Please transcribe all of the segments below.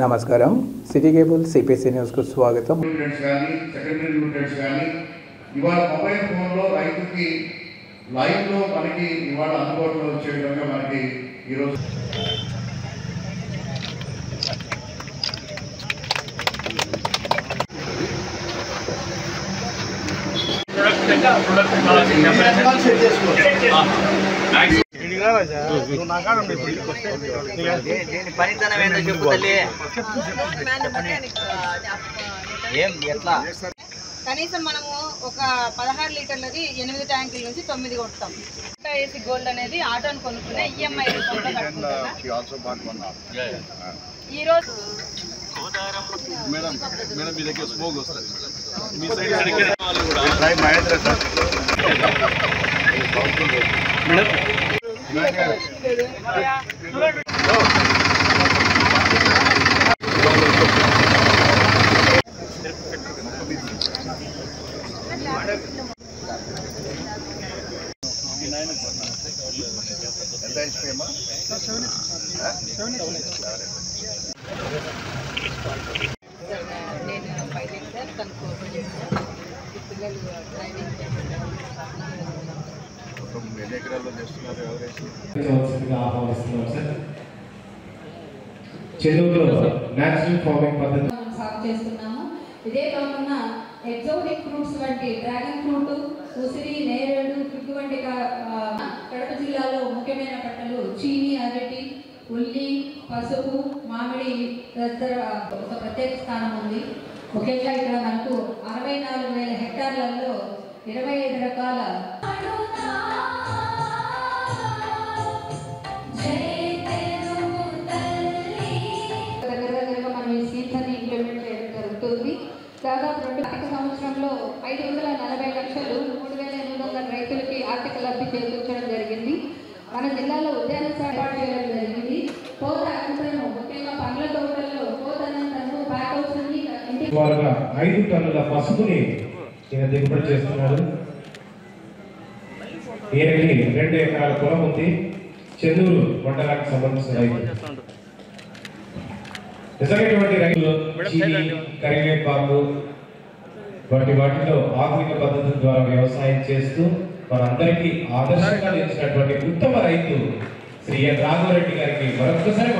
నమస్కారం. City cable CPC న్యూస్కు స్వాగతం. సెకండరీ న్యూట్రెంట్స్ కానీ ఇవాళ మొబైల్ ఫోన్లో రైతుకి లైవ్లో మనకి ఇవాళ అందుబాటులో వచ్చే విధంగా మనకి ఈరోజు పనితనం ఏంటో చెప్పు తల్లి. కనీసం మనము ఒక 16 లీటర్లది 8 ట్యాంకుల నుంచి 9 కొడతాం. ఏసీ గోల్డ్ అనేది ఆటోని కొనుక్కునే ఈఎంఐ రూపంలో కట్టుకుంటున్నా. ఈరోజు నేను పైలట్ సార్, తనకు పిల్లలు డ్రైవింగ్ సాగు చేస్తున్నాము. ఇదే కాకుండా ఎగ్జోటిక్ ఫ్రూట్స్ వంటి డ్రాగన్ ఫ్రూట్, ఉసిరి, నేరేడు, తుగ్గు వంటి కడప జిల్లాలో ముఖ్యమైన పంటలు చీని, అరటి, ఉల్లి, పసుపు, మామిడి తదితర ఒక ప్రత్యేక స్థానం ఉంది. ముఖ్యంగా ఇక్కడ మనకు 64,000 హెక్టార్లలో 25 రకాల దాదాపు 2 ఆర్థిక సంవత్సరంలో 540 లక్షలు 3,800 రైతులకి ఆర్థిక లబ్ధి చేకూర్చడం జరిగింది. మన జిల్లాలో ఉద్యాన ఏర్పాటు చేయడం జరిగింది. కోత అనంతరం ముఖ్యంగా పండ్ల తోటల్లో కోత అనంతరం ప్యాక్ అవుతుంది. 5 టన్నుల పసుపుని ఈయన దిగుబడి చేస్తున్నాడు. ఈయనకి 2 ఎకరాల పొలం ఉంది. చెన్నూరు మండలానికి సంబంధించిన రైతు. నిజమైనటువంటి రైతులు కరివేపాకు వాటిలో ఆధునిక పద్ధతుల ద్వారా వ్యవసాయం చేస్తూ మనందరికీ ఆదర్శంగా నిలిచినటువంటి ఉత్తమ రైతు శ్రీ ఎన్ రాఘవరెడ్డి గారికి మరొకసారి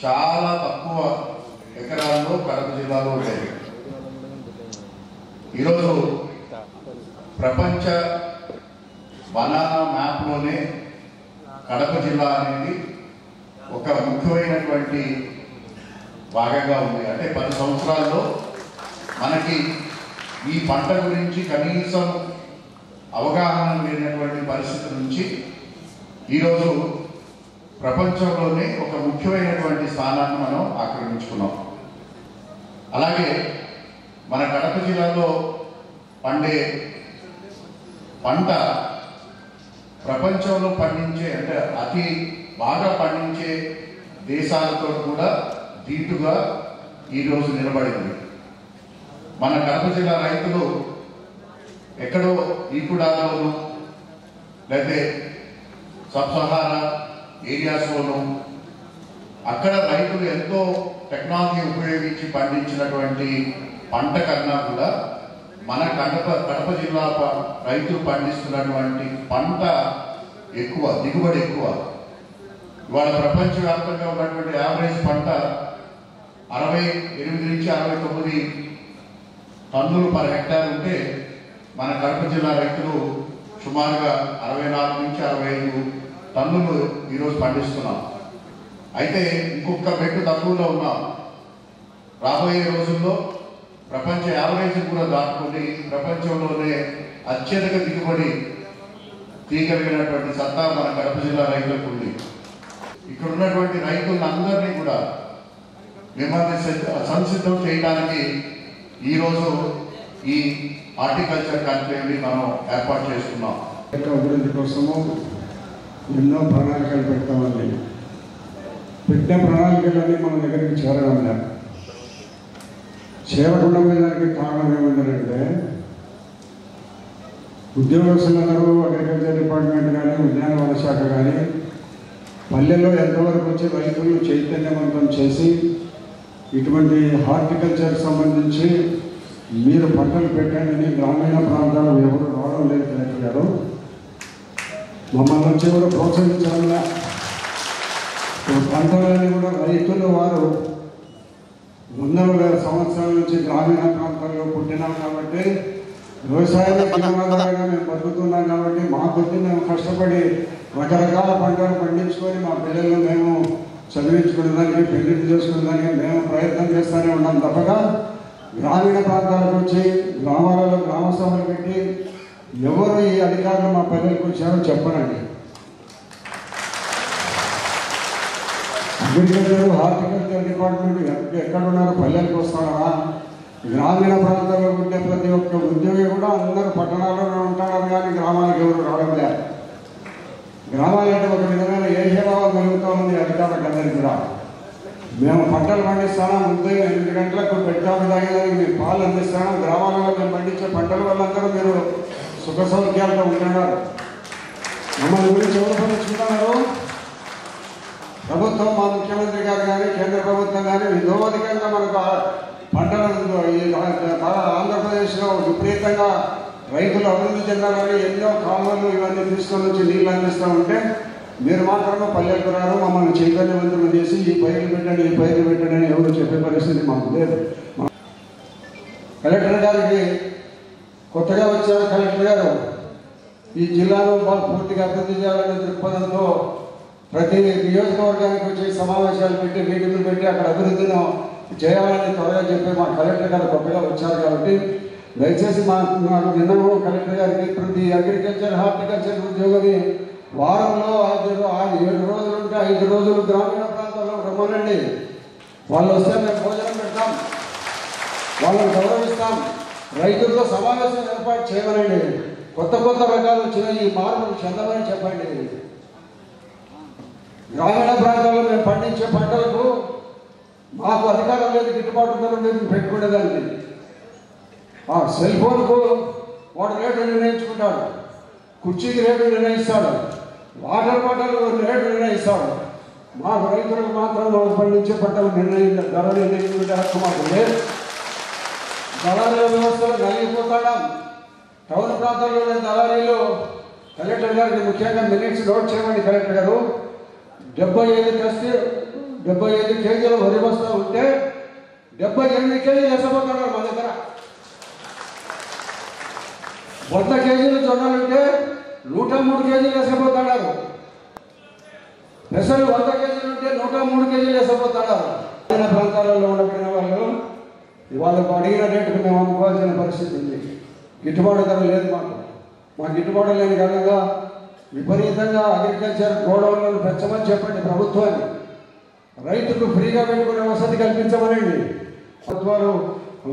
చాలా తక్కువ ఎకరాల్లో కడప జిల్లాలో ఉండేది. ఈరోజు ప్రపంచ బనానా మ్యాప్లోనే కడప జిల్లా అనేది ఒక ముఖ్యమైనటువంటి భాగంగా ఉంది. అంటే 10 సంవత్సరాల్లో మనకి ఈ పంట గురించి కనీసం అవగాహన లేనటువంటి పరిస్థితి నుంచి ఈరోజు ప్రపంచంలోనే ఒక ముఖ్యమైనటువంటి స్థానాన్ని మనం ఆక్రమించుకున్నాం. అలాగే మన కడప జిల్లాలో పండే పంట ప్రపంచంలో పండించే అంటే అతి బాగా పండించే దేశాలతో కూడా దీటుగా ఈరోజు నిలబడింది. మన కడప జిల్లా రైతులు ఎక్కడో ఈకుడాలోను లేకపోతే సబ్సహారా ఏరియాస్లోను అక్కడ రైతులు ఎంతో టెక్నాలజీ ఉపయోగించి పండించినటువంటి పంట కన్నా కూడా మన కడప జిల్లా రైతులు పండిస్తున్నటువంటి పంట ఎక్కువ, దిగుబడి ఎక్కువ. ఇవాళ ప్రపంచవ్యాప్తంగా ఉన్నటువంటి యావరేజ్ పంట 68 నుంచి 69 టన్నులు పర్ హెక్టార్ ఉంటే మన కడప జిల్లా రైతులు సుమారుగా 64 నుంచి 65 టన్నులు ఈరోజు పండిస్తున్నాం. అయితే ఇంకొక మెట్టు తక్కువలో ఉన్నాం. రాబోయే రోజుల్లో ప్రపంచ యావరేజ్ కూడా దాటుకొని ప్రపంచంలోనే అత్యధిక దిగుబడి తీయగలిగినటువంటి సత్తా మన కడప జిల్లా రైతులకు ఉంది. ఇక్కడ ఉన్నటువంటి రైతులందరినీ కూడా మిమ్మల్ని సంసిద్ధం చేయడానికి ఈరోజు ఈ హార్టికల్చర్ కాన్క్లేవ్ని మనం ఏర్పాటు చేస్తున్నాం. అభివృద్ధి కోసము ఎన్నో ప్రణాళికలు పెడతామని పెట్టిన ప్రణాళికలన్నీ మన దగ్గరికి చేరడం లేదు. చేరకుండా పోయేదానికి కారణం ఏమంటారంటే ఉద్యోగస్తులందరూ అగ్రికల్చర్ డిపార్ట్మెంట్ కానీ ఉద్యానవన శాఖ కానీ పల్లెల్లో ఎంతవరకు వచ్చి రైతులను చైతన్యవంతం చేసి ఇటువంటి హార్టికల్చర్ సంబంధించి మీరు పంటలు పెట్టండి అని గ్రామీణ ప్రాంతాలు ఎవరు రావడం లేదు కలెక్టర్ గారు. మమ్మల్ని వచ్చి కూడా ప్రోత్సహించాలన్నా పంటలని కూడా రైతులు వారు వందల వేల సంవత్సరాల నుంచి గ్రామీణ ప్రాంతాల్లో పుట్టినాం కాబట్టి వ్యవసాయంలో జీవనాధారంగా మేము బతుకుతున్నాం కాబట్టి మా కొద్ది మేము కష్టపడి రకరకాల పంటలు పండించుకొని మా పిల్లలను మేము చదివించుకునేదానికి పెళ్లిళ్ళు చేసుకునేదానికి మేము ప్రయత్నం చేస్తూనే ఉన్నాం తప్పగా గ్రామీణ ప్రాంతాలకు వచ్చి గ్రామాలలో గ్రామ సభలు పెట్టి ఎవరు ఈ అధికారులు మా పిల్లలకు వచ్చారో చెప్పనండి. అగ్రికల్చర్ హార్టికల్చర్ డిపార్ట్మెంట్ ఎక్కడున్నారో పల్లెలకు వస్తారా? గ్రామీణ ప్రాంతాల్లో ఉండే ప్రతి ఒక్క ఉద్యోగి కూడా అందరూ పట్టణాల్లోనే ఉంటారు కానీ గ్రామాలకు ఎవరు రావడం లేదు. గ్రామాలంటే ఒక విధమైన ఏహీభావం కలుగుతూ ఉంది అధికారులకు అందరికీ కూడా. మేము పంటలు పండిస్తాం, ఉదయం 8 గంటలకు పెట్టాము తాగేదానికి మేము పాలు అందిస్తాం. గ్రామాలలో మేము పండించే పంటల వల్ల అందరూ మీరు సుఖ సౌఖ్యాలతో ఉంటున్నారు. మమ్మల్ని గురించి ఎవరు పనిచుకున్నారు? ప్రభుత్వం, మా ముఖ్యమంత్రి గారు కానీ కేంద్ర ప్రభుత్వం కానీ విధోధికంగా మనకు పంటలను ఆంధ్రప్రదేశ్లో విపరీతంగా రైతులు అభివృద్ధి చెందాలని ఎన్నో కాలువలు ఇవన్నీ తీసుకొని వచ్చి నీళ్ళు అందిస్తూ ఉంటే మీరు మాత్రమే పల్లెలకు రారు, మమ్మల్ని చైతన్యవంతులు చేసి ఈ పైర్లు పెట్టండి ఈ పైర్లు పెట్టండి అని ఎవరు చెప్పే పరిస్థితి మాకు లేదు. కలెక్టర్ గారికి కొత్తగా వచ్చారు కలెక్టర్ గారు ఈ జిల్లాను పూర్తిగా అభివృద్ధి చేయాలనే దృక్పథంతో ప్రతి నియోజకవర్గానికి వచ్చి సమావేశాలు పెట్టి మీటింగ్లు పెట్టి అక్కడ అభివృద్ధిని చేయాలని త్వరగా చెప్పి మా కలెక్టర్ గారు కొత్తగా వచ్చారు కాబట్టి దయచేసి మాకు నిన్న కలెక్టర్ గారికి ప్రతి అగ్రికల్చర్ హార్టికల్చర్ ఉద్యోగిని వారంలో 7 రోజులు ఉంటే 5 రోజులు గ్రామీణ ప్రాంతాల్లో రమ్మనండి. వాళ్ళు వస్తే మేము భోజనం పెడతాం, వాళ్ళని గౌరవిస్తాం. రైతులతో సమావేశం ఏర్పాటు చేయమనండి. కొత్త రకాలు వచ్చిన ఈ మార్పులు చెందమని చెప్పండి. గ్రామీణ ప్రాంతాల్లో మేము పండించే పంటలకు మాకు అధికారం లేదు, గిట్టుబాటు ధర లేదు పెట్టుకునేదానికి. ఆ సెల్ ఫోన్కు వాడు రేటు నిర్ణయించుకుంటాడు, కుర్చీకి రేటు నిర్ణయిస్తాడు, వాటర్ బాటిల్ రేటు నిర్ణయిస్తాడు. మాకు రైతులకు మాత్రం మాకు పండించే పంటలు ధర నిర్ణయించుకుంటే హక్కు మాకు లేదు. దళారీల వ్యవస్థలు నలిగిపోతాడా? టౌన్ ప్రాంతాల్లో దళారీలు కలెక్టర్ గారికి ముఖ్యంగా మినిట్స్ నోట్ చేయమని కలెక్టర్ గారు 75 కేజీల వరి బస్తా ఉంటే 78 కేజీలు వేసపోతాడు మా దగ్గర. 100 కేజీలు జొన్నలు ఉంటే 103 కేజీలు వేసపోతాడు. పెసలు 100 కేజీలు ఉంటే 103 కేజీలు వేసపోతాడు. ప్రాంతాలలో ఉండబడిన వాళ్ళు వాళ్ళకు అడిగిన రేటుకు మేము అమ్ముకోవాల్సిన పరిస్థితి ఉంది. గిట్టుబాటు ధర లేదు మా గిట్టుబాటు లేని కారణంగా విపరీతంగా అగ్రికల్చర్ గోడౌన్లను పెంచమని చెప్పండి ప్రభుత్వాన్ని. రైతుకు ఫ్రీగా పెట్టుకునే వసతి కల్పించమనండి. ప్రభుత్వాలు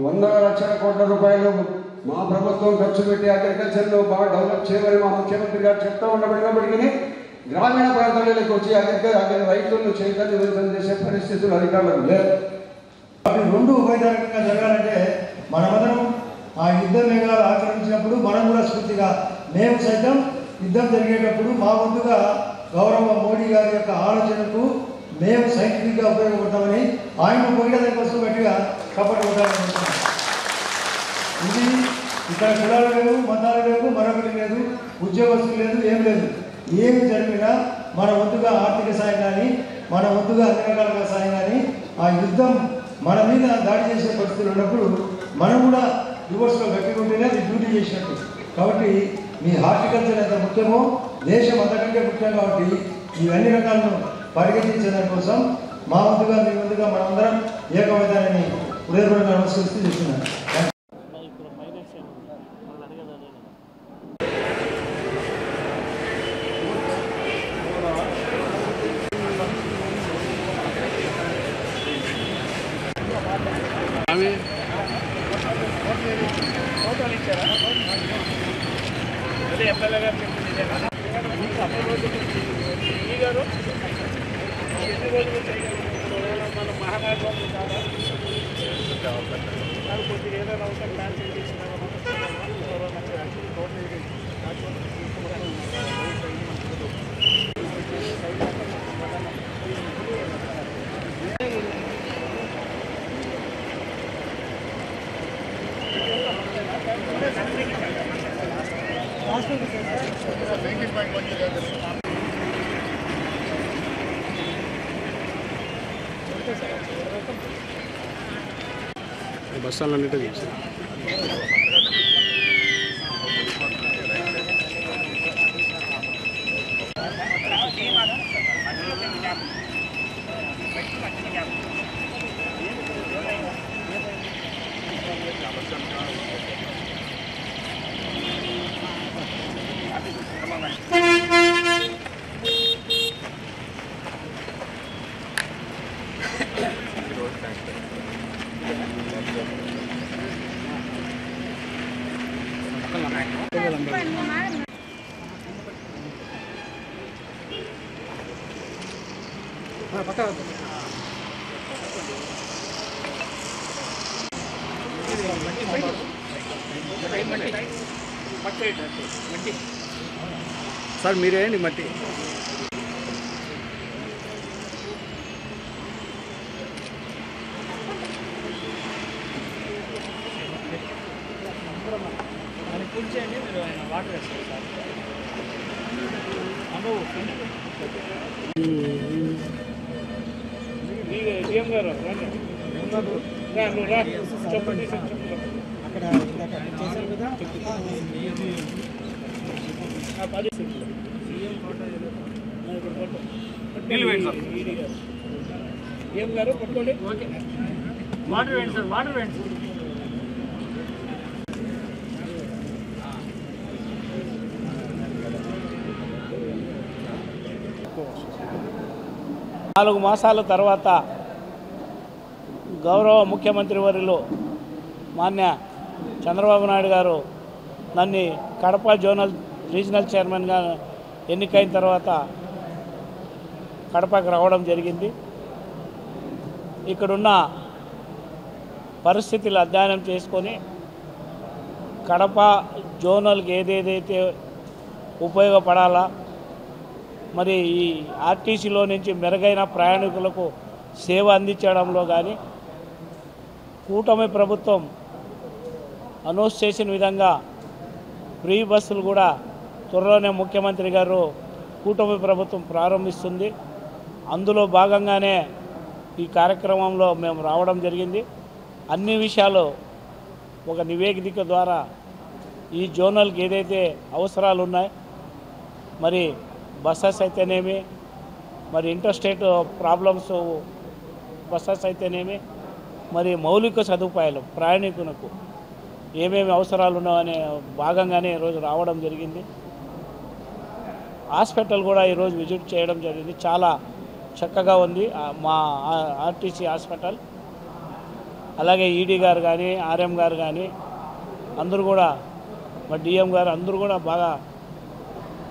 100 లక్షల కోట్ల రూపాయలు మా ప్రభుత్వం ఖర్చు పెట్టి అగ్రికల్చర్లో బాగా డెవలప్ చేయమని మా ముఖ్యమంత్రి గారు చెప్తూ ఉండబడినప్పటికీ గ్రామీణ ప్రాంతాలకు వచ్చి రైతులను చైతన్యవంతం చేసే పరిస్థితులు అధికారులకు లేదు. రెండు ఉభయదారకంగా జరగాలంటే మనమందరం ఆ యుద్ధ మేఘాలు ఆచరించినప్పుడు మనం కూడా స్ఫూర్తిగా మేము సైతం యుద్ధం జరిగేటప్పుడు మా వంతుగా గౌరవ మోడీ గారి యొక్క ఆలోచనకు మేము సైంటిఫిక్గా ఉపయోగపడతామని ఆయన పొగిడేదాని కోసం గట్టిగా కప్పట్టుకుంటామని. ఇది ఇక్కడ కులాలు లేవు, మతాలు లేవు, మరొకటి లేదు, ఉద్యోగస్తులు లేదు, ఏం లేదు. ఏమి జరిగినా మన వంతుగా ఆర్థిక సాయం కానీ మన వంతుగా అన్ని రకాలుగా సాయం కానీ ఆ యుద్ధం మన మీద దాడి చేసే పరిస్థితులు ఉన్నప్పుడు మనం కూడా రివర్స్లో గట్టిగా ఉంటేనే అది డ్యూటీ చేసినట్టు. కాబట్టి మీ హార్టికల్చర్ ఎంత ముఖ్యమో దేశం అంతకంటే ముఖ్యం. కాబట్టి ఈ అన్ని రకాలను పరిగెత్తించడం కోసం మా వంతుగా మీ వంతుగా మనందరం ఏకమైదాన్ని హృదయపూర్వకంగా నమస్కరిస్తూ చేస్తున్నాను. బస్సాలన్నిటి చూసి సార్ మీరేంటి మట్టి కూర్చోండి మీరు వాటర్ వేస్తారు సార్ సీఎం గారు అక్కడ చేశారు కదా సీఎం గారు పట్టుకోండి ఓకే వాటర్ వేయండి సార్ వాటర్ వేయండి సార్ నాలుగు మాసాల తర్వాత గౌరవ ముఖ్యమంత్రి వర్యులు మాన్య చంద్రబాబు నాయుడు గారు నన్ను కడప జోనల్ రీజనల్ చైర్మన్గా ఎన్నికైన తర్వాత కడపకు రావడం జరిగింది. ఇక్కడున్న పరిస్థితులు అధ్యయనం చేసుకొని కడప జోనల్కి ఏదేదైతే ఉపయోగపడాలా, మరి ఈ ఆర్టీసీలో నుంచి మెరుగైన ప్రయాణికులకు సేవ అందించడంలో కానీ కూటమి ప్రభుత్వం అనౌన్స్ చేసిన విధంగా ఫ్రీ బస్సులు కూడా త్వరలోనే ముఖ్యమంత్రి గారు కూటమి ప్రభుత్వం ప్రారంభిస్తుంది. అందులో భాగంగానే ఈ కార్యక్రమంలో మేము రావడం జరిగింది. అన్ని విషయాలు ఒక నివేదిక ద్వారా ఈ జోనల్కి ఏదైతే అవసరాలు ఉన్నాయి, మరి బస్సెస్ అయితేనేమి, మరి ఇంటర్స్టేట్ ప్రాబ్లమ్స్ బస్సెస్ అయితేనేమి, మరి మౌలిక సదుపాయాలు ప్రయాణికులకు ఏమేమి అవసరాలు ఉన్నాయనే భాగంగానే ఈరోజు రావడం జరిగింది. హాస్పిటల్ కూడా ఈరోజు విజిట్ చేయడం జరిగింది. చాలా చక్కగా ఉంది మా ఆర్టీసీ హాస్పిటల్. అలాగే ఈడీ గారు కానీ ఆర్ఎం గారు కానీ అందరూ కూడా, మా డిఎం గారు అందరూ కూడా బాగా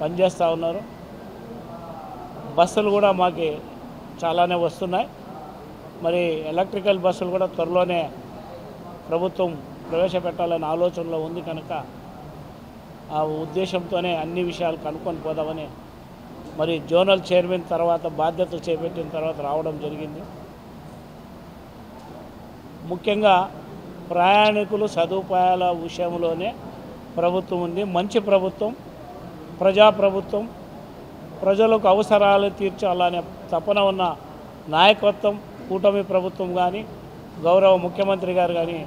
పనిచేస్తూ ఉన్నారు. బస్సులు కూడా మాకు చాలానే వస్తున్నాయి. మరి ఎలక్ట్రికల్ బస్సులు కూడా త్వరలోనే ప్రభుత్వం ప్రవేశపెట్టాలనే ఆలోచనలో ఉంది కనుక ఆ ఉద్దేశంతోనే అన్ని విషయాలు కనుక్కొని పోదామని మరి జోనల్ చైర్మన్ తర్వాత బాధ్యతలు చేపట్టిన తర్వాత రావడం జరిగింది. ముఖ్యంగా ప్రయాణికులు సదుపాయాల విషయంలోనే ప్రభుత్వం ఉంది. మంచి ప్రభుత్వం, ప్రజాప్రభుత్వం, ప్రజలకు అవసరాలు తీర్చాలనే తపన ఉన్న నాయకత్వం కూటమి ప్రభుత్వం కానీ, గౌరవ ముఖ్యమంత్రి గారు కానీ,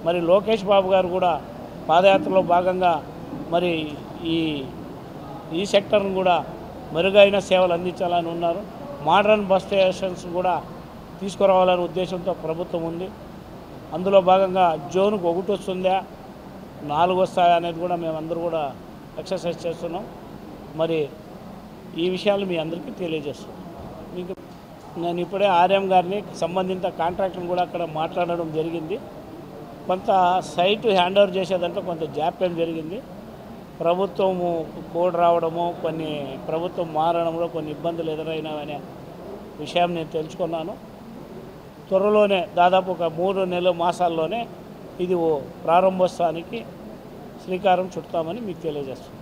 మరి లోకేష్ బాబు గారు కూడా పాదయాత్రలో భాగంగా మరి ఈ సెక్టర్ను కూడా మెరుగైన సేవలు అందించాలని ఉన్నారు. మోడర్న్ బస్ స్టేషన్స్ కూడా తీసుకురావాలనే ఉద్దేశంతో ప్రభుత్వం ఉంది. అందులో భాగంగా జోన్కు 1 వస్తుందా 4 వస్తాయా అనేది కూడా మేమందరూ కూడా ఎక్సర్సైజ్ చేస్తున్నాం. మరి ఈ విషయాలు మీ అందరికీ తెలియజేస్తున్నాం. మీకు నేను ఇప్పుడే ఆర్ఎం గారిని సంబంధిత కాంట్రాక్టర్ని కూడా అక్కడ మాట్లాడడం జరిగింది. కొంత సైట్ హ్యాండ్ ఓవర్ చేసేదంటే కొంత జాప్యం జరిగింది. ప్రభుత్వము కోడ్ రావడము, కొన్ని ప్రభుత్వం మారడంలో కొన్ని ఇబ్బందులు ఎదురైనాయనే విషయం నేను తెలుసుకున్నాను. త్వరలోనే దాదాపు ఒక 3 మాసాల్లోనే ఇది ప్రారంభోత్సవానికి శ్రీకారం చుడతామని మీకు తెలియజేస్తున్నాను.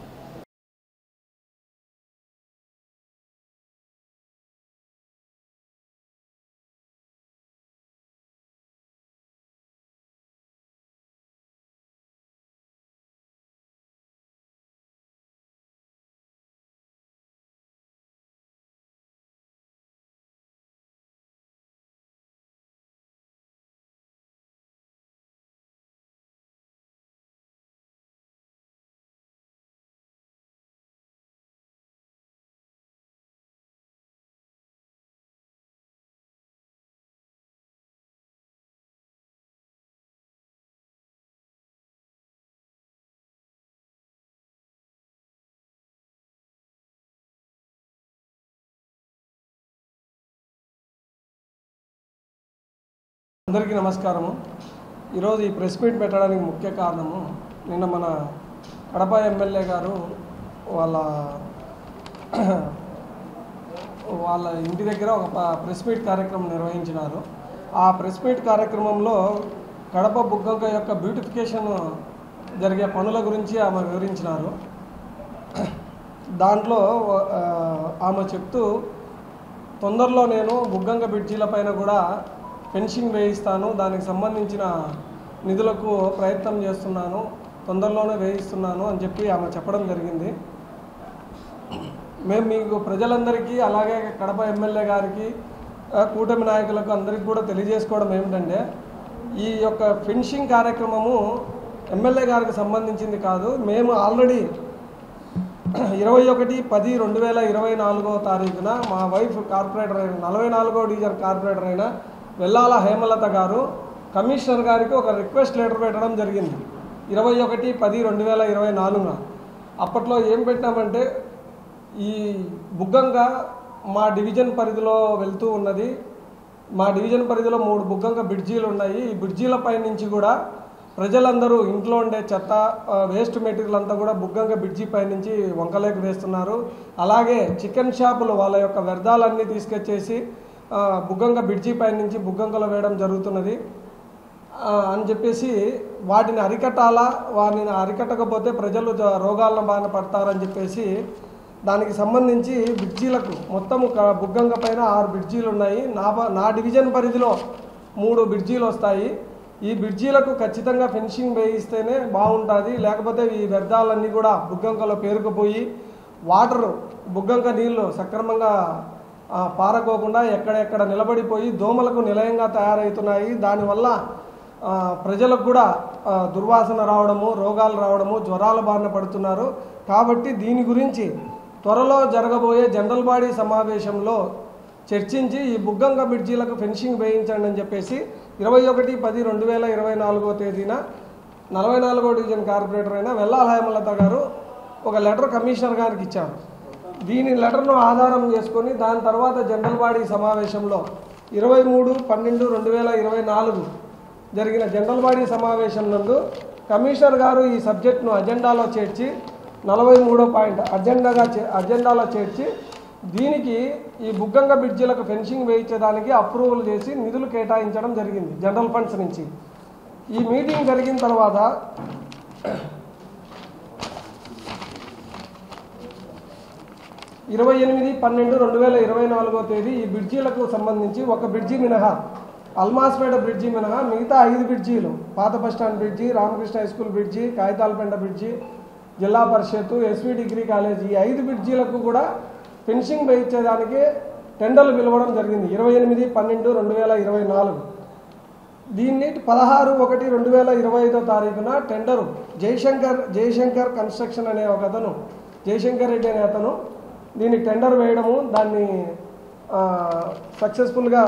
అందరికీ నమస్కారము. ఈరోజు ఈ ప్రెస్ మీట్ పెట్టడానికి ముఖ్య కారణము, నిన్న మన కడప ఎమ్మెల్యే గారు వాళ్ళ ఇంటి దగ్గర ఒక ప్రెస్ మీట్ కార్యక్రమం నిర్వహించినారు. ఆ ప్రెస్ మీట్ కార్యక్రమంలో కడప బుగ్గంక యొక్క బ్యూటిఫికేషన్ జరిగే పనుల గురించి ఆమె వివరించినారు. దాంట్లో ఆమె చెప్తూ, తొందరలో నేను బుగ్గంక బ్రిడ్జీలపైన కూడా ఫెన్సింగ్ వేయిస్తాను, దానికి సంబంధించిన నిధులకు ప్రయత్నం చేస్తున్నాను, తొందరలోనే వేయిస్తున్నాను అని చెప్పి ఆమె చెప్పడం జరిగింది. మేము మీకు ప్రజలందరికీ, అలాగే కడప ఎమ్మెల్యే గారికి, కూటమి నాయకులకు అందరికీ కూడా తెలియజేసుకోవడం ఏమిటంటే, ఈ యొక్క ఫెన్సింగ్ కార్యక్రమము ఎమ్మెల్యే గారికి సంబంధించింది కాదు. మేము ఆల్రెడీ 21/10/2024 మా వైఫ్ కార్పొరేటర్ అయిన 44వ డివిజన్ కార్పొరేటర్ అయిన వెల్లాల హేమలత గారు కమిషనర్ గారికి ఒక రిక్వెస్ట్ లెటర్ పెట్టడం జరిగింది 21/10/2024. అప్పట్లో ఏం పెట్టామంటే, ఈ బుగ్గంక మా డివిజన్ పరిధిలో వెళ్తూ ఉన్నది, మా డివిజన్ పరిధిలో 3 బుగ్గంక బ్రిడ్జీలు ఉన్నాయి. ఈ బ్రిడ్జీలపై నుంచి కూడా ప్రజలందరూ ఇంట్లో ఉండే చెత్త, వేస్ట్ మెటీరియల్ అంతా కూడా బుగ్గంక బ్రిడ్జి పై నుంచి వంకలేకి వేస్తున్నారు. అలాగే చికెన్ షాపులు వాళ్ళ యొక్క వ్యర్థాలన్నీ తీసుకొచ్చేసి బుగ్గంక బ్రిడ్జి పై నుంచి బుగ్గంకలో వేయడం జరుగుతున్నది అని చెప్పేసి, వాటిని అరికట్టాలా, వాటిని అరికట్టకపోతే ప్రజలు రోగాలను బారిన పడతారని చెప్పేసి, దానికి సంబంధించి బ్రిడ్జీలకు మొత్తం బుగ్గంక పైన 6 బ్రిడ్జీలు ఉన్నాయి. నా డివిజన్ పరిధిలో 3 బ్రిడ్జీలు వస్తాయి. ఈ బ్రిడ్జీలకు ఖచ్చితంగా ఫెన్సింగ్ వేయిస్తేనే బాగుంటుంది, లేకపోతే ఈ వ్యర్థాలన్నీ కూడా బుగ్గంకలో పేరుకుపోయి వాటర్ బుగ్గంక నీళ్లు సక్రమంగా పారకోకుండా ఎక్కడెక్కడ నిలబడిపోయి దోమలకు నిలయంగా తయారవుతున్నాయి. దానివల్ల ప్రజలకు కూడా దుర్వాసన రావడము, రోగాలు రావడము, జ్వరాల బారిన పడుతున్నారు. కాబట్టి దీని గురించి త్వరలో జరగబోయే జనరల్ బాడీ సమావేశంలో చర్చించి ఈ బుగ్గంక బ్రిడ్జీలకు ఫెన్సింగ్ వేయించండి అని చెప్పేసి 21/10/2024 44వ డివిజన్ కార్పొరేటర్ అయిన వెల్లాల హేమలత గారు ఒక లెటర్ కమిషనర్ గారికి ఇచ్చారు. దీని లెటర్ను ఆధారం చేసుకొని దాని తర్వాత జనరల్ బాడీ సమావేశంలో 23/12/2024 జరిగిన జనరల్ బాడీ సమావేశం నందు కమిషనర్ గారు ఈ సబ్జెక్ట్ను అజెండాలో చేర్చి 43వ పాయింట్ అజెండాలో చేర్చి దీనికి ఈ బుగ్గంక బ్రిడ్జీలకు ఫెన్సింగ్ వేయించడానికి అప్రూవల్ చేసి నిధులు కేటాయించడం జరిగింది జనరల్ ఫండ్స్ నుంచి. ఈ మీటింగ్ జరిగిన తర్వాత 28/12/2024 ఈ బ్రిడ్జీలకు సంబంధించి ఒక బ్రిడ్జి మినహా, అల్మాస్పేట బ్రిడ్జి మినహా మిగతా 5 బ్రిడ్జీలు, పాత bus stand bridge, Ramakrishna high school bridge, కాగితాలపేంట bridge, జిల్లా పరిషత్తు, ఎస్వి డిగ్రీ కాలేజ్, ఈ 5 బ్రిడ్జీలకు కూడా ఫెన్సింగ్ వేయించేదానికి టెండర్లు పిలవడం జరిగింది 28/12/2024. దీన్ని 16/1/2025 టెండరు జయశంకర్ కన్స్ట్రక్షన్ అనే ఒక అతను, జయశంకర్ రెడ్డి అనే అతను దీన్ని టెండర్ వేయడము, దాన్ని సక్సెస్ఫుల్గా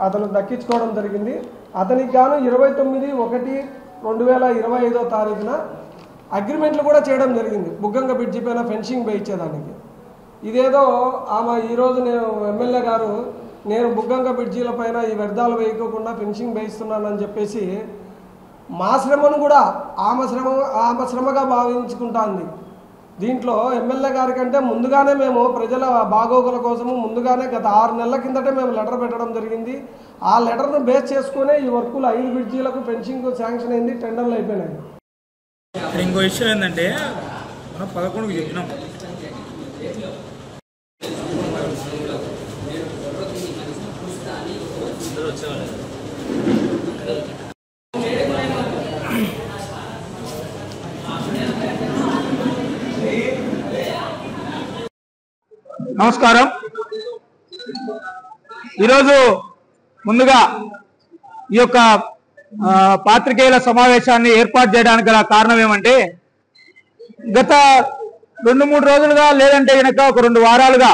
అతను దక్కించుకోవడం జరిగింది. అతనికి గాను 29/1/2025 అగ్రిమెంట్లు కూడా చేయడం జరిగింది బుగ్గంక బ్రిడ్జి పైన ఫెన్సింగ్ వేయించేదానికి. ఇదేదో ఆమె ఈరోజు ఎమ్మెల్యే గారు నేను బుగ్గంక బ్రిడ్జీల పైన ఈ వ్యర్థాలు వేయకోకుండా ఫెన్సింగ్ వేయిస్తున్నానని చెప్పేసి మా శ్రమను కూడా ఆమె శ్రమగా భావించుకుంటాంది. దీంట్లో ఎమ్మెల్యే గారి కంటే ముందుగానే మేము ప్రజల బాగోగుల కోసము ముందుగానే గత 6 నెలల కిందటే మేము లెటర్ పెట్టడం జరిగింది. ఆ లెటర్ను బేస్ చేసుకునే ఈ వర్కులు 5 బ్రిడ్జీలకు ఫెన్సింగ్ శాంక్షన్ అయింది, టెండర్లు అయిపోయినాయి. ఇంకో విషయం ఏంటంటే మనం 11కి చెప్పినాం, నమస్కారం. ఈరోజు ముందుగా ఈ యొక్క పాత్రికేయుల సమావేశాన్ని ఏర్పాటు చేయడానికి గల కారణం ఏమంటే, గత 2-3 రోజులుగా లేదంటే కనుక ఒక 2 వారాలుగా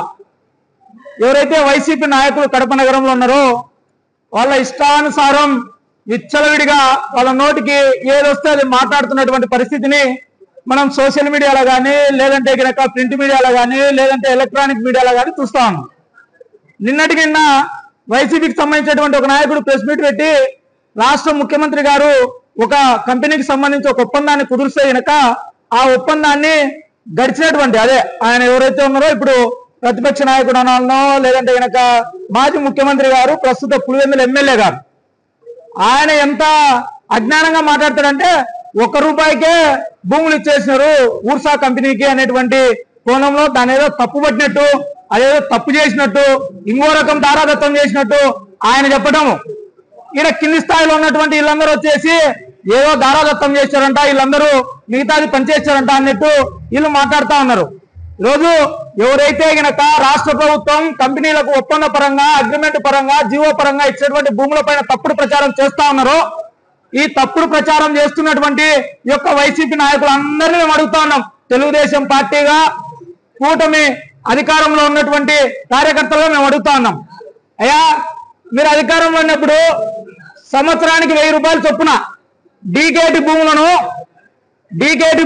ఎవరైతే వైసీపీ నాయకులు కడప నగరంలో ఉన్నారో వాళ్ళ ఇష్టానుసారం విచ్చలవిడిగా వాళ్ళ నోటికి ఏదొస్తే అది మాట్లాడుతున్నటువంటి పరిస్థితిని మనం సోషల్ మీడియాలో కానీ, లేదంటే కనుక ప్రింట్ మీడియాలో కానీ, లేదంటే ఎలక్ట్రానిక్ మీడియాలో కానీ చూస్తా ఉన్నాం. నిన్నటికి నిన్న వైసీపీకి సంబంధించినటువంటి ఒక నాయకుడు ప్రెస్ మీట్ పెట్టి రాష్ట్ర ముఖ్యమంత్రి గారు ఒక కంపెనీకి సంబంధించి ఒక ఒప్పందాన్ని కుదిరిస్తే గనక ఆ ఒప్పందాన్ని గడిచినటువంటి అదే ఆయన ఎవరైతే ఉన్నారో ఇప్పుడు ప్రతిపక్ష నాయకుడు అనాలనో లేదంటే గనక మాజీ ముఖ్యమంత్రి గారు ప్రస్తుత పులివెందుల ఎమ్మెల్యే గారు ఆయన ఎంత అజ్ఞానంగా మాట్లాడతాడంటే ₹1 భూములు ఇచ్చేసినారు ఊర్సా కంపెనీకి అనేటువంటి కోణంలో దాని ఏదో తప్పు పట్టినట్టు అదేదో తప్పు చేసినట్టు ఇంకో రకం దారాదత్తం చేసినట్టు ఆయన చెప్పడం ఈయన కింది స్థాయిలో ఉన్నటువంటి వీళ్ళందరూ వచ్చేసి ఏదో దారాదత్తం చేశారంట వీళ్ళందరూ మిగతాది పనిచేశారంట అన్నట్టు వీళ్ళు మాట్లాడుతూ ఉన్నారు. ఈరోజు ఎవరైతే గనక రాష్ట్ర ప్రభుత్వం కంపెనీలకు ఒప్పంద పరంగా అగ్రిమెంట్ పరంగా జీవో పరంగా ఇచ్చినటువంటి భూములపైన తప్పుడు ప్రచారం చేస్తా ఉన్నారో ఈ తప్పుడు ప్రచారం చేస్తున్నటువంటి యొక్క వైసీపీ నాయకులందరినీ మేము అడుగుతా ఉన్నాం. తెలుగుదేశం పార్టీగా కూటమి అధికారంలో ఉన్నటువంటి కార్యకర్తలను మేము అడుగుతా ఉన్నాం. అయ్యా మీరు అధికారంలో ఉన్నప్పుడు సంవత్సరానికి ₹1000 చొప్పున డీకేటీ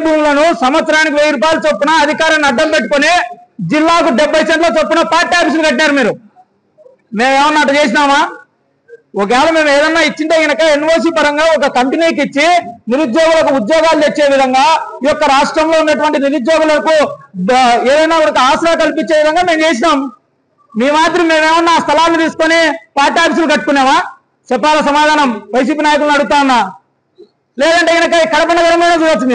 భూములను సంవత్సరానికి ₹1000 చొప్పున అధికారాన్ని అడ్డం పెట్టుకుని జిల్లాకు 70 సెంట్ల చొప్పున పార్టీ ఆఫీసులు కట్టారు. మేమేమన్నా అట్లా చేసినామా? ఒకవేళ మేము ఏదన్నా ఇచ్చింటే కనుక ఎన్ఓసి పరంగా ఒక కంపెనీకి ఇచ్చి నిరుద్యోగులకు ఉద్యోగాలు తెచ్చే విధంగా ఈ యొక్క రాష్ట్రంలో ఉన్నటువంటి నిరుద్యోగులకు ఏదైనా ఒక ఆసరా కల్పించే విధంగా మేము చేసినాం. మీ మాత్రం మేమేమన్నా ఆ స్థలాన్ని తీసుకొని పార్టీ ఆఫీసులు కట్టుకున్నామా? చెప్పాల సమాధానం వైసీపీ నాయకులను అడుగుతా ఉన్నా. లేదంటే కనుక కడప నగరంలోనే చూడొచ్చు.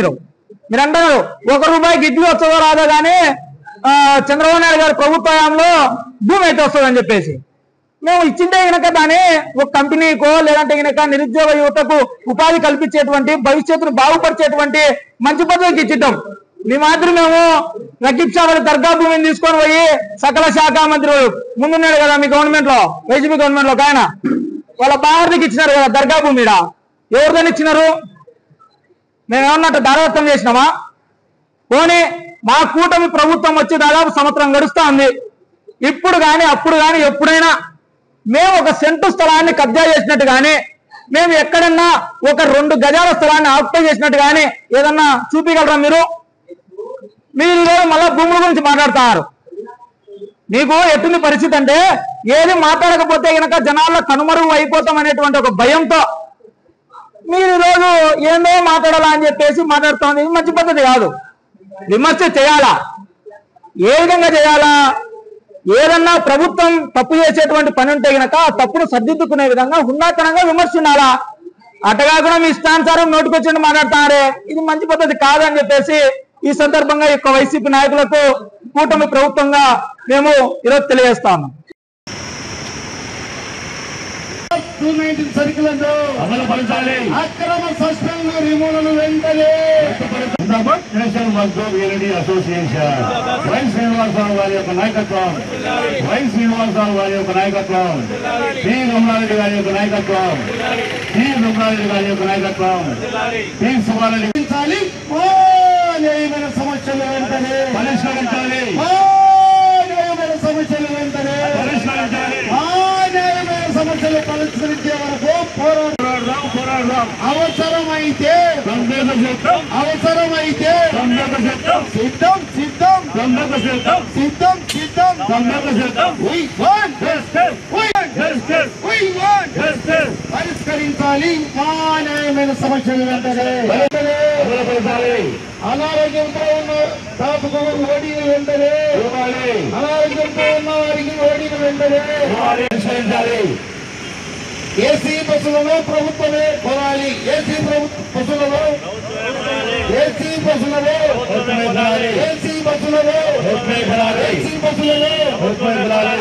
మీరు అంటారు ₹1 ఇడ్లీ వస్తుందో రాదో కానీ చంద్రబాబు నాయుడు గారి ప్రభుత్వంలో భూమి అయితే వస్తుందని చెప్పేసి మేము ఇచ్చింటే కనుక దాన్ని ఒక కంపెనీకో లేదంటే కనుక నిరుద్యోగ యువతకు ఉపాధి కల్పించేటువంటి భవిష్యత్తును బాగుపరిచేటువంటి మంచి పద్ధతికి ఇచ్చిద్దాం. మీ మాత్రం మేము రకీబ్ షా దర్గా భూమిని తీసుకొని పోయి సకల శాఖ మంత్రులు ముందున్నాడు కదా మీ గవర్నమెంట్ లో వైసీపీ గవర్నమెంట్ లో ఆయన వాళ్ళ బావర్దికి ఇచ్చినారు కదా దర్గా భూమి. ఎవరిదని ఇచ్చినారు? మేమేమన్నట్టు దారవత్వం చేసినామా? పోనీ మా కూటమి ప్రభుత్వం వచ్చి దాదాపు సంవత్సరం గడుస్తా ఉంది. ఇప్పుడు కానీ అప్పుడు కానీ ఎప్పుడైనా మేము ఒక సెంటు స్థలాన్ని కబ్జా చేసినట్టు కానీ మేము ఎక్కడన్నా ఒక 2 గజాల స్థలాన్ని ఆక్యుపై చేసినట్టు కానీ ఏదన్నా చూపించగలరా మీరు? మీరు ఈరోజు మళ్ళా భూముల గురించి మాట్లాడుతున్నారు. మీకు ఎటువంటి పరిస్థితి అంటే ఏది మాట్లాడకపోతే కనుక జనాల్లో కనుమరుగు అయిపోతాం అనేటువంటి ఒక భయంతో మీరు ఈరోజు ఏందో మాట్లాడాలా అని చెప్పేసి మాట్లాడుతాం. ఇది మంచి పద్ధతి కాదు. విమర్శ చేయాలా? ఏ విధంగా చేయాలా? ఏదన్నా ప్రభుత్వం తప్పు చేసేటువంటి పని ఉంటే గనక ఆ తప్పును సర్దిద్దుకునే విధంగా హుందాతనంగా విమర్శించాలా. అట్టగా మీ ఇష్టానుసారం నోటికొచ్చి మాట్లాడుతున్నారే ఇది మంచి పద్ధతి కాదని చెప్పేసి ఈ సందర్భంగా ఈ వైసీపీ నాయకులకు కూటమి ప్రభుత్వంగా మేము ఈరోజు తెలియజేస్తాము. 219 సర్కిళ్లను అమలుపరచాలి. అక్రమ సస్పెండ్ రిమూవల్ వెంటనే national Mazdoor unity association Y Srinivasarao గారి యొక్క నాయకత్వం పి రమణారెడ్డి గారి యొక్క నాయకత్వం పి సుబ్బారెడ్డి న్యాయమైన సమస్యలు వెంటనే పరిష్కరించాలి. న్యాయమైన సమస్యలు వెంటనే పరిష్కరించాలి. న్యాయమైన సమస్యలు పరిష్కరించే వరకు పోరాడదాం. అవసరమైతే పరిష్కరించాలి. న్యాయమైన సమస్యలు వెంటనే అనారోగ్యంతో ఉన్న తాతకు ఓడీలు వెంటనే అనారోగ్యంతో ఉన్న వారికి ఓడీలు వెంటనే పరిష్కరించాలి. ఏసీ బస్సులలో ప్రభుత్వమే కొనాలి. ఏసీ బస్సులలో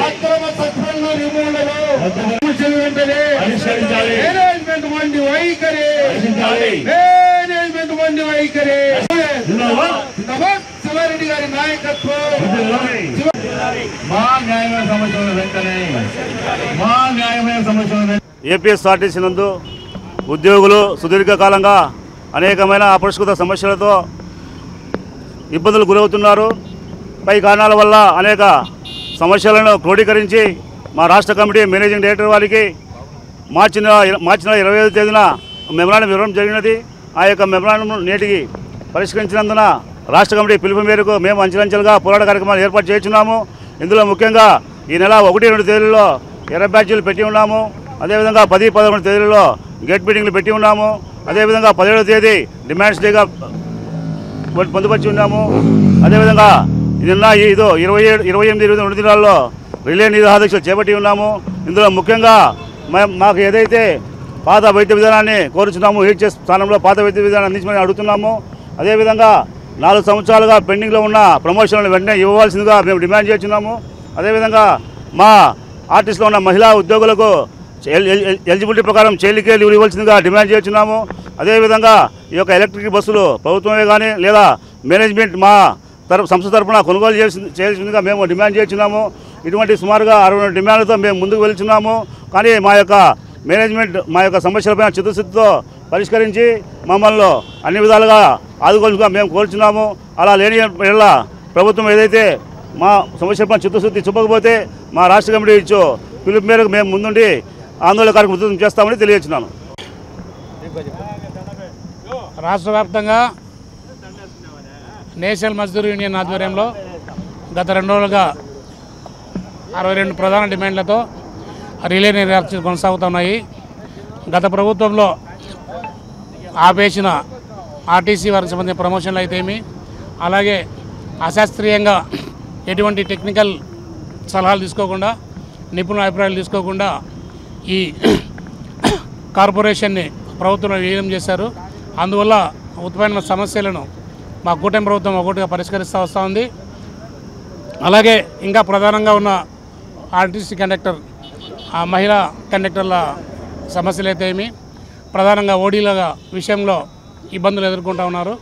అక్రమ సస్పెండ్ రిమూవల్లో సమస్యలు వెంటనే పరిష్కరించాలి. మేనేజ్మెంట్ మంది వైఖరి శివారెడ్డి గారి నాయకత్వం మా న్యాయమైన సమస్యలు వెంటనే ఏపీఎస్ఆర్టీసీ నందు ఉద్యోగులు సుదీర్ఘకాలంగా అనేకమైన అపరిష్కృత సమస్యలతో ఇబ్బందులు గురవుతున్నారు. పై కారణాల వల్ల అనేక సమస్యలను క్రోడీకరించి మా రాష్ట్ర కమిటీ మేనేజింగ్ డైరెక్టర్ వారికి మార్చి నెల 25వ తేదీన మెమరాండం ఇవ్వడం జరిగినది. ఆ యొక్క మెమరాండం నేటికి పరిష్కరించినందున రాష్ట్ర కమిటీ పిలుపు మేరకు మేము అంచెలంచెలుగా పోరాట కార్యక్రమాలు ఏర్పాటు చేస్తున్నాము. ఇందులో ముఖ్యంగా ఈ నెల 1-2 తేదీల్లో ఎర్ర బ్యాడ్జీలు పెట్టి ఉన్నాము. అదేవిధంగా 10, 11 తేదీలలో గేట్ మీటింగ్లు పెట్టి ఉన్నాము. అదేవిధంగా 17వ తేదీ డిమాండ్స్ డేగా పొందుపరిచి ఉన్నాము. అదేవిధంగా నిన్న 27, 28, 2 దినాల్లో రిలే నిరాహారదీక్షలు చేపట్టి ఉన్నాము. ఇందులో ముఖ్యంగా మాకు ఏదైతే పాత వైద్య విధానాన్ని కోరుచున్నాము, హెచ్ఎస్ స్థానంలో పాత వైద్య విధానాన్ని అందించమని అడుగుతున్నాము. అదేవిధంగా 4 సంవత్సరాలుగా పెండింగ్లో ఉన్న ప్రమోషన్లను వెంటనే ఇవ్వవలసిందిగా మేము డిమాండ్ చేస్తున్నాము. అదేవిధంగా మా ఆర్టిస్ట్లో ఉన్న మహిళా ఉద్యోగులకు ఎలిజిబిలిటీ ప్రకారం చైల్డ్ కేర్ లీవ్ ఇవ్వాల్సిందిగా డిమాండ్ చేస్తున్నాము. అదేవిధంగా ఈ యొక్క ఎలక్ట్రిక్ బస్సులు ప్రభుత్వమే కానీ లేదా మేనేజ్మెంట్ మా సంస్థ తరఫున కొనుగోలు చేయాల్సిందిగా మేము డిమాండ్ చేస్తున్నాము. ఇటువంటి సుమారుగా 60 డిమాండ్లతో మేము ముందుకు వెళ్తున్నాము. కానీ మా యొక్క మేనేజ్మెంట్ మా యొక్క సమస్యలపైన చిత్తశుద్ధితో పరిష్కరించి మమ్మల్ని అన్ని విధాలుగా ఆదుకోవాల్సిందిగా మేము కోరుచున్నాము. అలా లేని ఎడల ప్రభుత్వం ఏదైతే మా సమస్యలపైన చిత్తశుద్ధి చూపకపోతే మా రాష్ట్ర కమిటీ ఇచ్చు పిలుపు మేరకు మేము ముందుండి ఆందోళన కార్యక్రమం చేస్తామని తెలియజేస్తున్నాను. రాష్ట్ర వ్యాప్తంగా నేషనల్ మజ్దూర్ యూనియన్ ఆధ్వర్యంలో గత 2 రోజులుగా 62 ప్రధాన డిమాండ్లతో రిలే నిరాహారదీక్షలు కొనసాగుతున్నాయి. గత ప్రభుత్వంలో ఆపేసిన ఆర్టీసీ వారికి సంబంధించిన ప్రమోషన్లు అయితేమి, అలాగే అశాస్త్రీయంగా ఎటువంటి టెక్నికల్ సలహాలు తీసుకోకుండా, నిపుణుల అభిప్రాయాలు తీసుకోకుండా ఈ కార్పొరేషన్ని ప్రభుత్వంలో విలీనం చేశారు. అందువల్ల ఉత్పన్న సమస్యలను మా కూటమి ప్రభుత్వం ఒకటిగా పరిష్కరిస్తూ వస్తూ ఉంది. అలాగే ఇంకా ప్రధానంగా ఉన్న ఆర్టీసీ కండక్టర్, మహిళా కండక్టర్ల సమస్యలు అయితే ఏమి, ప్రధానంగా ఓడీల విషయంలో ఇబ్బందులు ఎదుర్కొంటూ ఉన్నారు.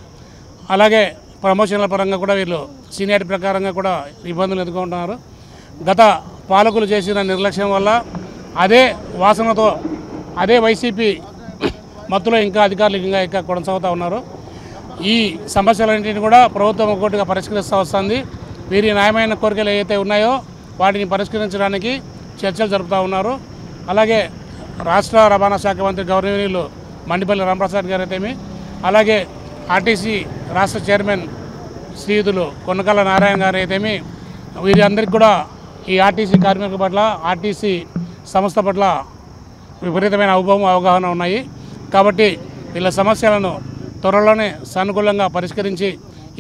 అలాగే ప్రమోషన్ల పరంగా కూడా వీళ్ళు సీనియారిటీ ప్రకారంగా కూడా ఇబ్బందులు ఎదుర్కొంటున్నారు. గత పాలకులు చేసిన నిర్లక్ష్యం వల్ల అదే వాసనతో అదే వైసీపీ మత్తులో ఇంకా అధికారులు ఇంకా కొనసాగుతూ ఉన్నారు. ఈ సమస్యలన్నింటినీ కూడా ప్రభుత్వం ఒక్కొక్కటిగా పరిష్కరిస్తూ వస్తుంది. వీరి న్యాయమైన కోరికలు ఏవైతే ఉన్నాయో వాటిని పరిష్కరించడానికి చర్చలు జరుపుతూ ఉన్నారు. అలాగే రాష్ట్ర రవాణా శాఖ మంత్రి గౌరవనీయులు మండిపల్లి రాంప్రసాద్ గారు అయితేమి, అలాగే ఆర్టీసీ రాష్ట్ర చైర్మన్ శ్రీయుతులు కొనకళ్ళ నారాయణ గారు అయితేమి, వీరి అందరికీ కూడా ఈ ఆర్టీసీ కార్మికుల పట్ల, ఆర్టీసీ సంస్థ పట్ల విపరీతమైన అవగాహన ఉన్నాయి. కాబట్టి వీళ్ళ సమస్యలను త్వరలోనే సానుకూలంగా పరిష్కరించి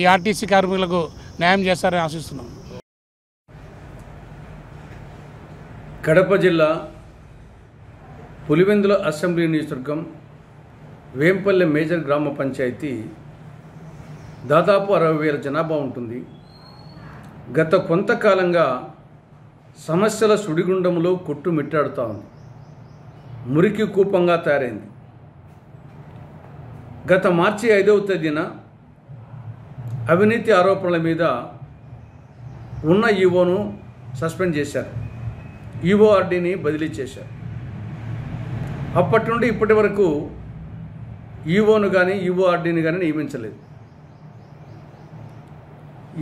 ఈ ఆర్టీసీ కార్మికులకు న్యాయం చేస్తారని ఆశిస్తున్నాం. కడప జిల్లా పులివెందుల అసెంబ్లీ నియోజకవర్గం వేంపల్లె మేజర్ గ్రామ పంచాయతీ దాదాపు 60,000 జనాభా ఉంటుంది. గత కొంతకాలంగా సమస్యల సుడిగుండంలో కొట్టుమిట్టాడుతూ ఉంది. మురికి కూపంగా తయారైంది. గత మార్చి 5వ తేదీన అవినీతి ఆరోపణల మీద ఉన్న ఈవోను సస్పెండ్ చేశారు. ఈఓఆర్డీని బదిలీ చేశారు. అప్పటి నుండి ఇప్పటి వరకు ఈవోను కానీ ఈఓఆర్డీని కానీ నియమించలేదు.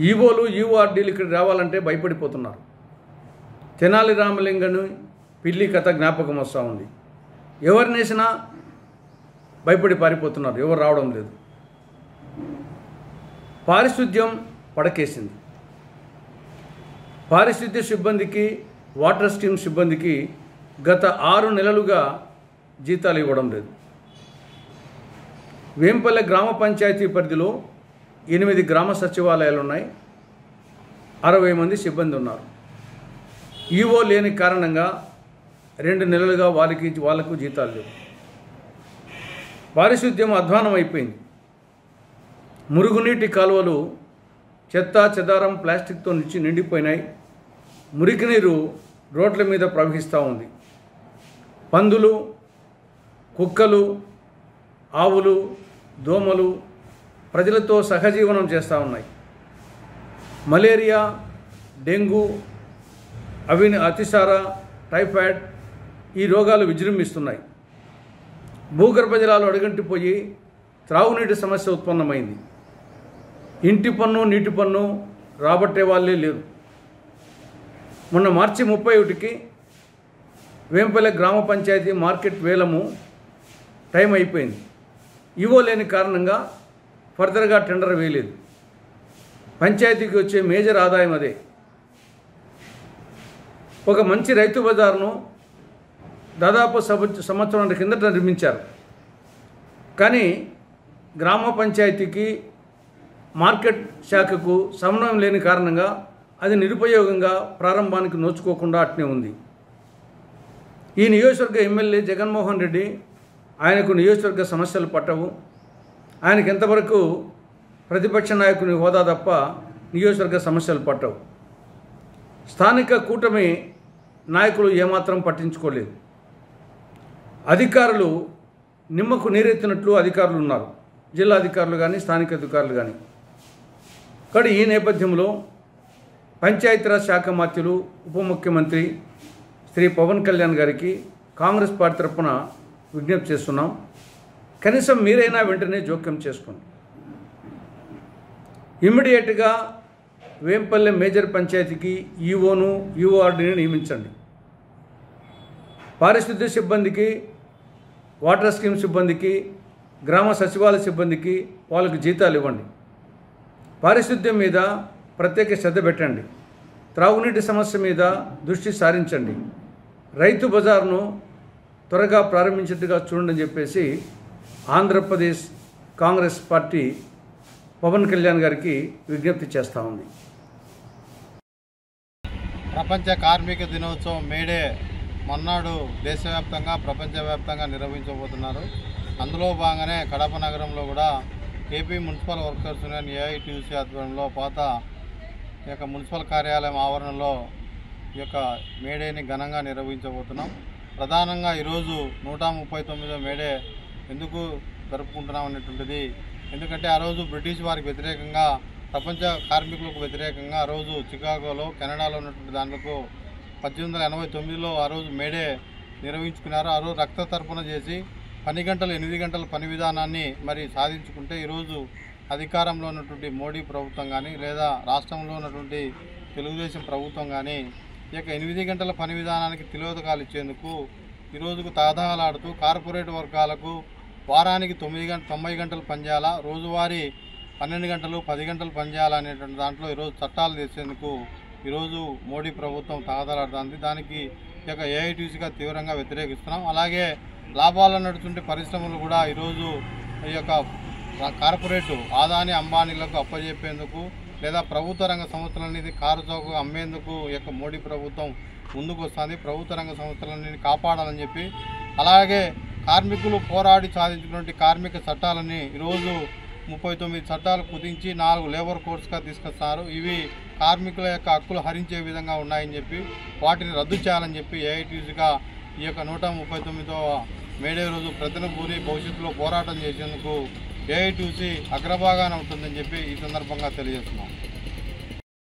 ఈవోలు ఈఓఆర్డీలు ఇక్కడ రావాలంటే భయపడిపోతున్నారు. తెనాలి రామలింగను పిల్లి కథ జ్ఞాపకం వస్తూ ఉంది. ఎవరినేసినా భయపడి పారిపోతున్నారు, ఎవరు రావడం లేదు. పారిశుద్ధ్యం పడకేసింది. పారిశుద్ధ్య సిబ్బందికి, వాటర్ స్కీమ్ సిబ్బందికి గత 6 నెలలుగా జీతాలు ఇవ్వడం లేదు. వేంపల్లె గ్రామ పంచాయతీ పరిధిలో 8 గ్రామ సచివాలయాలు ఉన్నాయి. 60 మంది సిబ్బంది ఉన్నారు. ఈవో లేని కారణంగా 2 నెలలుగా వాళ్ళకు జీతాలు లేవు. పారిశుద్ధ్యం అధ్వానం అయిపోయింది. మురుగునీటి కాలువలు చెత్త చెదారం ప్లాస్టిక్తో నిండిపోయినాయి. మురికి నీరు రోడ్ల మీద ప్రవహిస్తూ ఉంది. పందులు, కుక్కలు, ఆవులు, దోమలు ప్రజలతో సహజీవనం చేస్తూ ఉన్నాయి. మలేరియా, డెంగ్యూ, అతిసార, టైఫాయిడ్ ఈ రోగాలు విజృంభిస్తున్నాయి. భూగర్భ జలాలు అడుగంటిపోయి త్రాగునీటి సమస్య ఉత్పన్నమైంది. ఇంటి పన్ను, నీటి పన్ను రాబట్టే వాళ్ళే లేరు. మొన్న మార్చి 31కి వేంపల్లె గ్రామ పంచాయతీ మార్కెట్ వేలము టైం అయిపోయింది. ఈవో లేని కారణంగా ఫర్దర్గా టెండర్ వేయలేదు. పంచాయతీకి వచ్చే మేజర్ ఆదాయం అదే. ఒక మంచి రైతు బజార్ను దాదాపు సంవత్సరం కిందట నిర్మించారు. కానీ గ్రామ పంచాయతీకి మార్కెట్ శాఖకు సమన్వయం లేని కారణంగా అది నిరుపయోగంగా ప్రారంభానికి నోచుకోకుండా అట్నే ఉంది. ఈ నియోజకవర్గ ఎమ్మెల్యే జగన్మోహన్ రెడ్డి ఆయనకు నియోజకవర్గ సమస్యలు పట్టవు. ఆయనకు ఎంతవరకు ప్రతిపక్ష నాయకుని హోదా తప్ప నియోజకవర్గ సమస్యలు పట్టవు. స్థానిక కూటమి నాయకులు ఏమాత్రం పట్టించుకోలేదు. అధికారులు నిమ్మకు నీరెత్తినట్లు అధికారులు ఉన్నారు, జిల్లా అధికారులు కానీ స్థానిక అధికారులు కానీ. కానీ ఈ నేపథ్యంలో పంచాయతీరాజ్ శాఖ మంత్రులు ఉప ముఖ్యమంత్రి శ్రీ పవన్ కళ్యాణ్ గారికి కాంగ్రెస్ పార్టీ తరఫున విజ్ఞప్తి చేస్తున్నాం. కనీసం మీరైనా వెంటనే జోక్యం చేసుకోండి. ఇమ్మీడియట్గా వేంపల్లె మేజర్ పంచాయతీకి ఈఓను ఈఓఆర్డీని నియమించండి. పారిశుద్ధ్య సిబ్బందికి, వాటర్ స్కీమ్ సిబ్బందికి, గ్రామ సచివాలయ సిబ్బందికి వాళ్ళకి జీతాలు ఇవ్వండి. పారిశుద్ధ్యం మీద ప్రత్యేక శ్రద్ధ పెట్టండి. త్రాగునీటి సమస్య మీద దృష్టి సారించండి. రైతు బజార్ను త్వరగా ప్రారంభించేట్టుగా చూడండి అని చెప్పేసి ఆంధ్రప్రదేశ్ కాంగ్రెస్ పార్టీ పవన్ కళ్యాణ్ గారికి విజ్ఞప్తి చేస్తూ ఉంది. ప్రపంచ కార్మిక దినోత్సవం మేడే మొన్నాడు దేశవ్యాప్తంగా ప్రపంచవ్యాప్తంగా నిర్వహించబోతున్నారు. అందులో భాగంగానే కడప నగరంలో కూడా AP municipal workers union AITUC ఆధ్వర్యంలో పాత ఈ యొక్క మున్సిపల్ కార్యాలయం ఆవరణలో ఈ యొక్క మేడేని ఘనంగా నిర్వహించబోతున్నాం. ప్రధానంగా ఈరోజు 139వ మేడే ఎందుకు జరుపుకుంటున్నాం అనేటువంటిది, ఎందుకంటే ఆ రోజు బ్రిటిష్ వారికి వ్యతిరేకంగా, ప్రపంచ కార్మికులకు వ్యతిరేకంగా ఆ రోజు చికాగోలో, కెనడాలో ఉన్నటువంటి దాంట్లో 1889లో ఆ రోజు మేడే నిర్వహించుకున్నారు. ఆ రోజు రక్త తర్పణ చేసి 10 గంటలు 8 గంటల పని విధానాన్ని మరి సాధించుకుంటే ఈరోజు అధికారంలో ఉన్నటువంటి మోడీ ప్రభుత్వం కానీ లేదా రాష్ట్రంలో ఉన్నటువంటి తెలుగుదేశం ప్రభుత్వం కానీ ఈ యొక్క 8 గంటల పని విధానానికి తిలోదకాలు ఇచ్చేందుకు ఈరోజుకు తహతహలాడుతూ కార్పొరేట్ వర్గాలకు వారానికి 90 గంటలు పనిచేయాలా, రోజువారీ 12 గంటలు 10 గంటలు పనిచేయాలనేటువంటి దాంట్లో ఈరోజు చట్టాలు తెచ్చేందుకు ఈరోజు మోడీ ప్రభుత్వం తహతహలాడుతుంది. దానికి ఈ యొక్క ఏఐటీసీగా తీవ్రంగా వ్యతిరేకిస్తున్నాం. అలాగే లాభాలు నడుచుంటే పరిశ్రమలు కూడా ఈరోజు ఈ యొక్క కార్పొరేట్ ఆదాని అంబానీలకు అప్పజెప్పేందుకు లేదా ప్రభుత్వ రంగ సంస్థలన్నిటి కారు చౌకగా అమ్మేందుకు ఈ యొక్క మోడీ ప్రభుత్వం ముందుకు వస్తుంది. ప్రభుత్వ రంగ సంస్థలన్నిటిని కాపాడాలని చెప్పి, అలాగే కార్మికులు పోరాడి సాధించినటువంటి కార్మిక చట్టాలని ఈరోజు 39 చట్టాలు కుదించి 4 లేబర్ కోడ్స్గా తీసుకొస్తున్నారు. ఇవి కార్మికుల యొక్క హక్కులు హరించే విధంగా ఉన్నాయని చెప్పి వాటిని రద్దు చేయాలని చెప్పి ఏఐటీసీగా ఈ యొక్క 139వ మేడే రోజు ప్రతినపూరి భవిష్యత్తులో పోరాటం చేసేందుకు ఏఐటీసీ అగ్రభాగాన ఉంటుందని చెప్పి ఈ సందర్భంగా తెలియజేస్తున్నాం.